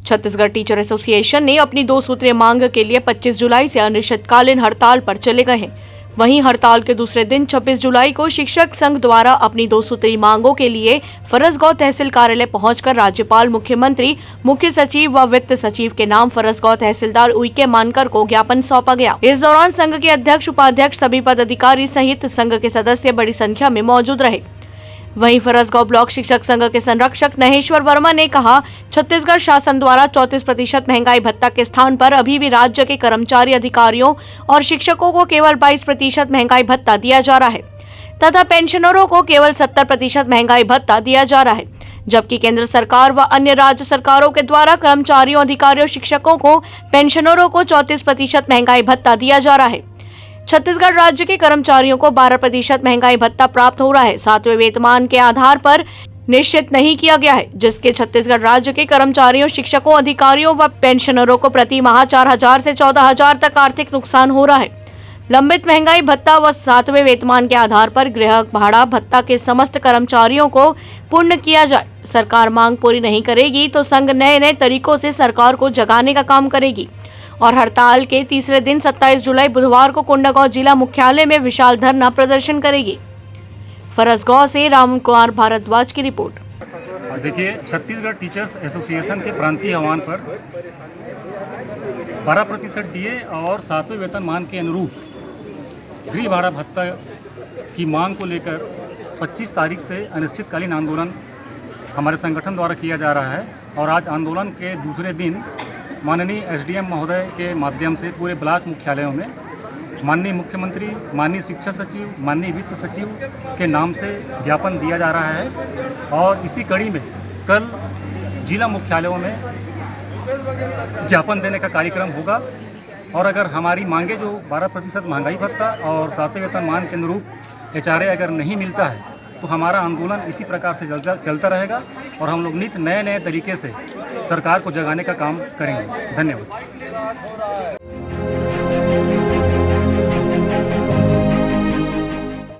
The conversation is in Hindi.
छत्तीसगढ़ टीचर एसोसिएशन ने अपनी 2 सूत्रीय मांग के लिए 25 जुलाई से अनिश्चितकालीन हड़ताल पर चले गए हैं। वहीं हड़ताल के दूसरे दिन 26 जुलाई को शिक्षक संघ द्वारा अपनी 2 सूत्रीय मांगों के लिए फरसगांव तहसील कार्यालय पहुंचकर राज्यपाल, मुख्यमंत्री, मुख्य सचिव व वित्त सचिव के नाम फरसगांव तहसीलदार उइके मानकर को ज्ञापन सौंपा गया। इस दौरान संघ के अध्यक्ष, उपाध्यक्ष, सभी पदाधिकारी सहित संघ के सदस्य बड़ी संख्या में मौजूद रहे। वहीं फरसगांव ब्लॉक शिक्षक संघ के संरक्षक नहेश्वर वर्मा ने कहा, छत्तीसगढ़ शासन द्वारा 34% महंगाई भत्ता के स्थान पर अभी भी राज्य के कर्मचारी, अधिकारियों और शिक्षकों को केवल 22% महंगाई भत्ता दिया जा रहा है तथा पेंशनरों को केवल 70% महंगाई भत्ता दिया जा रहा है, जबकि केंद्र सरकार व अन्य राज्य सरकारों के द्वारा कर्मचारियों, अधिकारियों, शिक्षकों को, पेंशनरों को 34% महंगाई भत्ता दिया जा रहा है। छत्तीसगढ़ राज्य के कर्मचारियों को 12% महंगाई भत्ता प्राप्त हो रहा है। 7वें वेतनमान के आधार पर निश्चित नहीं किया गया है, जिसके छत्तीसगढ़ राज्य के कर्मचारियों, शिक्षकों, अधिकारियों व पेंशनरों को प्रति माह 4,000 से 14,000 तक आर्थिक नुकसान हो रहा है। लंबित महंगाई भत्ता व 7वें वेतनमान के आधार पर गृह भाड़ा भत्ता के समस्त कर्मचारियों को पूर्ण किया जाए। सरकार मांग पूरी नहीं करेगी तो संघ नए तरीकों से सरकार को जगाने का काम करेगी और हड़ताल के तीसरे दिन 27 जुलाई बुधवार को कोंडागांव जिला मुख्यालय में विशाल धरना प्रदर्शन करेगी। फरसगांव से राम कुमार भारद्वाज की रिपोर्ट। देखिए, छत्तीसगढ़ टीचर्स एसोसिएशन के प्रांतीय आह्वान पर 12% डीए और 7वें वेतनमान के अनुरूप गृह भाड़ा भत्ता की मांग को लेकर 25 तारीख से अनिश्चितकालीन आंदोलन हमारे संगठन द्वारा किया जा रहा है और आज आंदोलन के दूसरे दिन माननीय एसडीएम महोदय के माध्यम से पूरे ब्लॉक मुख्यालयों में माननीय मुख्यमंत्री, माननीय शिक्षा सचिव, माननीय वित्त सचिव के नाम से ज्ञापन दिया जा रहा है और इसी कड़ी में कल जिला मुख्यालयों में ज्ञापन देने का कार्यक्रम होगा और अगर हमारी मांगे जो 12% महंगाई भत्ता और 7वें वेतनमान के अनुरूप एचआरए अगर नहीं मिलता है तो हमारा आंदोलन इसी प्रकार से चलता रहेगा और हम लोग नित्य नए तरीके से सरकार को जगाने का काम करेंगे। धन्यवाद।